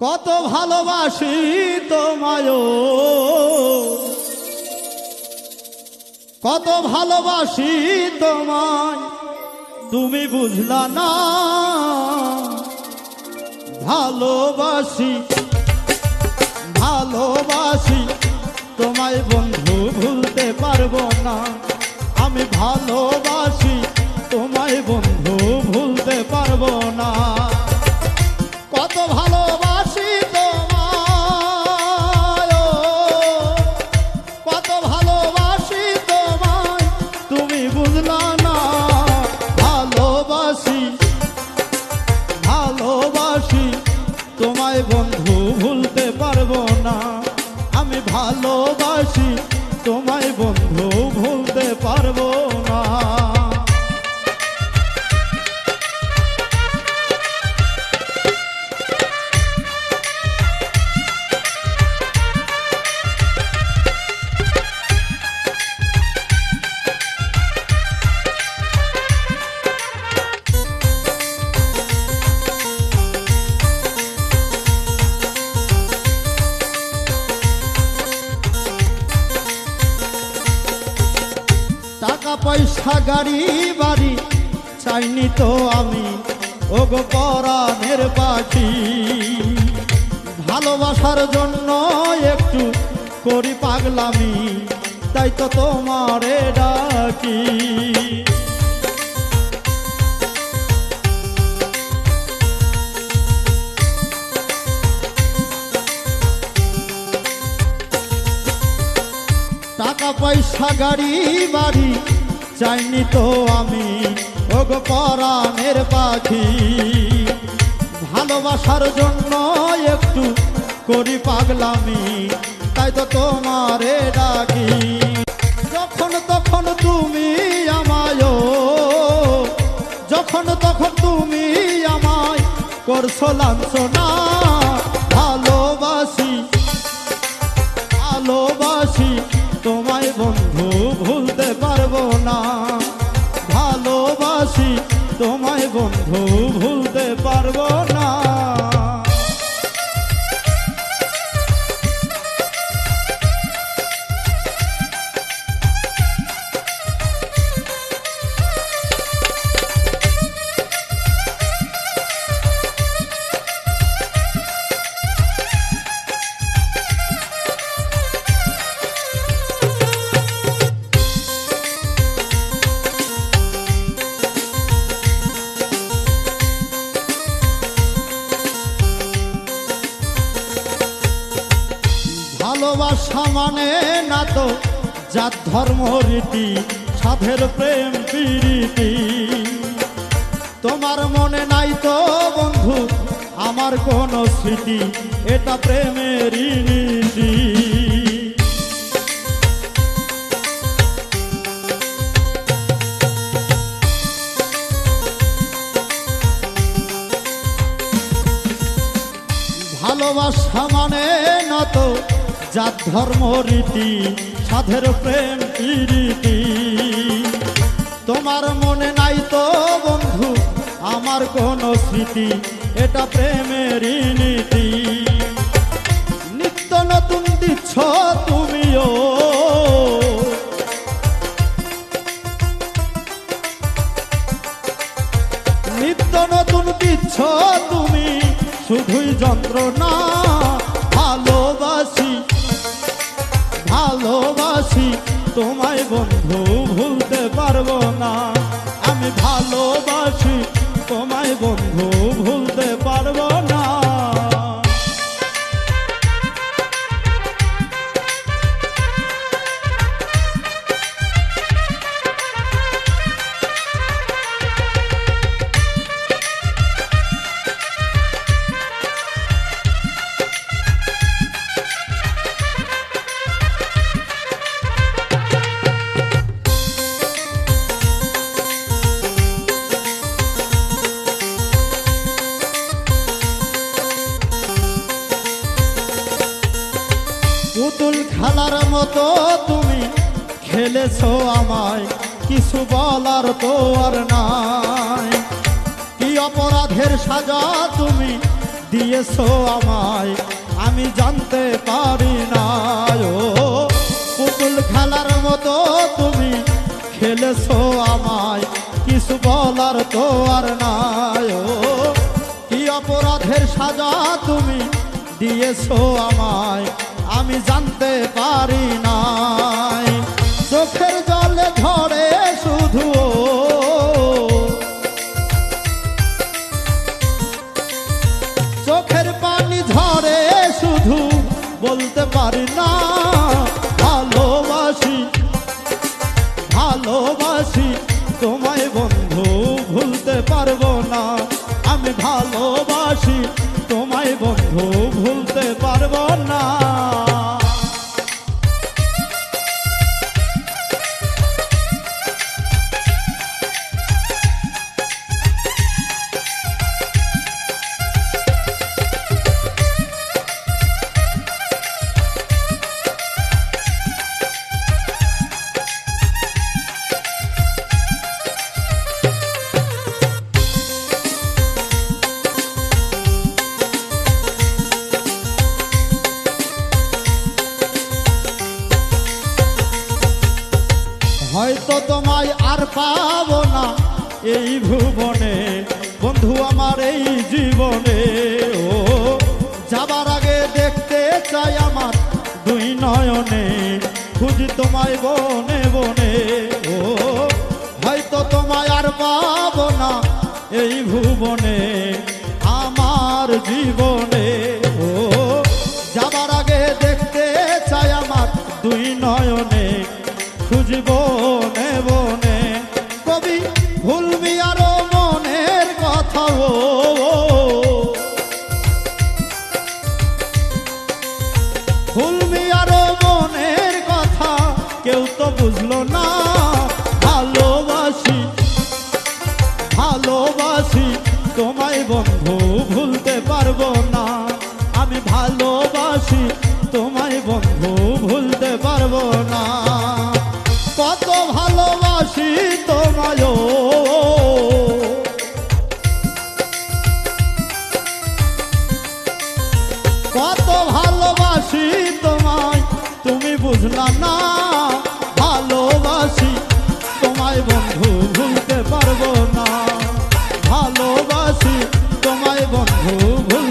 কত ভালোবাসি তোমায়, কত ভালোবাসি তোমায়, তুমি বুঝলা না। ভালোবাসি ভালোবাসি তোমায় বন্ধু, ভুলতে পারবো না। আমি ভালোবাসি তোমায় বন্ধু, ভুলতে পারবো না। কত ভালোবাসি তোমায়, কত ভালোবাসি তোমায়, তুমি বুঝলা না। ভালোবাসি ভালোবাসি তোমায় বন্ধু, ভুলতে পারবো না। আমি ভালোবাসি তোমায় বন্ধু, ভুলতে পারবো না। টাকা পয়সা গাড়ি বাড়ি চাইনি তো আমি, ওগো পরাণের পাখি। ভালোবাসার জন্য একটু করি পাগলামি, তাই তো তোমারে ডাকি। টাকা পয়সা গাড়ি বাড়ি চাইনি তো আমি, ওগো পরাণের পাখি। ভালোবাসার জন্য একটু করি পাগলামি, তাই তো তোমারে ডাকি। যখন তখন তুমি আমায়, যখন তখন তুমি আমায় করছো লাঞ্ছনা। ভালোবাসি ভালোবাসি তোমায় বন্ধু, ভুলতে পারবো না। ভালোবাসি তোমায় বন্ধু, ভুলতে পারবো না। ভালোবাসা মানে না তো জাত ধর্ম রীতি, সাধের প্রেম প্রীতি। তোমার মনে নাই তো বন্ধু আমার কোন স্মৃতি, এটা প্রেমের নীতি। ভালোবাসা মানে না তো জাত ধর্ম রীতি, সাধের প্রেম প্রীতি। তোমার মনে নাই তো বন্ধু আমার কোন স্মৃতি, এটা প্রেমের নীতি। নিত্য নতুন দিচ্ছ তুমিও, নিত্য নতুন দিচ্ছ তুমি, শুধুই যন্ত্রণা। ভালোবাসি ভালোবাসি তোমায় বন্ধু, ভুলতে পারবো না। আমি ভালোবাসি তোমায় বন্ধু, ভুলতে পারবো না। পুতুল খেলার মতো তুমি খেলেছো আমায়, কিছু বলার তো আর নাই। কি অপরাধের সাজা তুমি দিয়েছো আমায় আমি জানতে পারি না। ও পুতুল খেলার মতো তুমি খেলেছো আমায়, কিছু বলার তো আর নাই। ও কি অপরাধের সাজা তুমি দিয়েছো আমায় আমি জানতে পারি নাই। চোখের জলে ঝরে শুধু চোখের পানি ঝরে শুধু বলতে পারি না ভালোবাসি ভালোবাসি তোমায় বন্ধু ভুলতে পারবো না। আমি ভালোবাসি তোমায় বন্ধু ভুলতে পারবো না। হয়তো তোমায় আর পাবো না এই ভুবনে বন্ধু আমার এই জীবনে। ও যাবার আগে দেখতে চাই আমার দুই নয়নে, খুঁজি তোমায় বনে বনে। ও হয়তো তোমায় আর পাবো না এই ভুবনে আমার জীবনে। ও যাবার আগে দেখতে চাই আমার দুই নয়নে, খুঁজব বনে বনে। কবি ভুলবি আরো মনের কথা। ও ভুলবি আরো মনের কথা, কেউ তো বুঝলো না। ভালোবাসি ভালোবাসি তোমায় বন্ধু ভুলতে পারবো না। আমি ভালোবাসি তোমায় বন্ধু ভুলতে পারবো না। কত ভালোবাসি তোমায়, কত ভালোবাসি তোমায় তুমি বুঝলা না। ভালোবাসি তোমায় বন্ধু ভুলতে পারবো না। ভালোবাসি তোমায় বন্ধু ভুল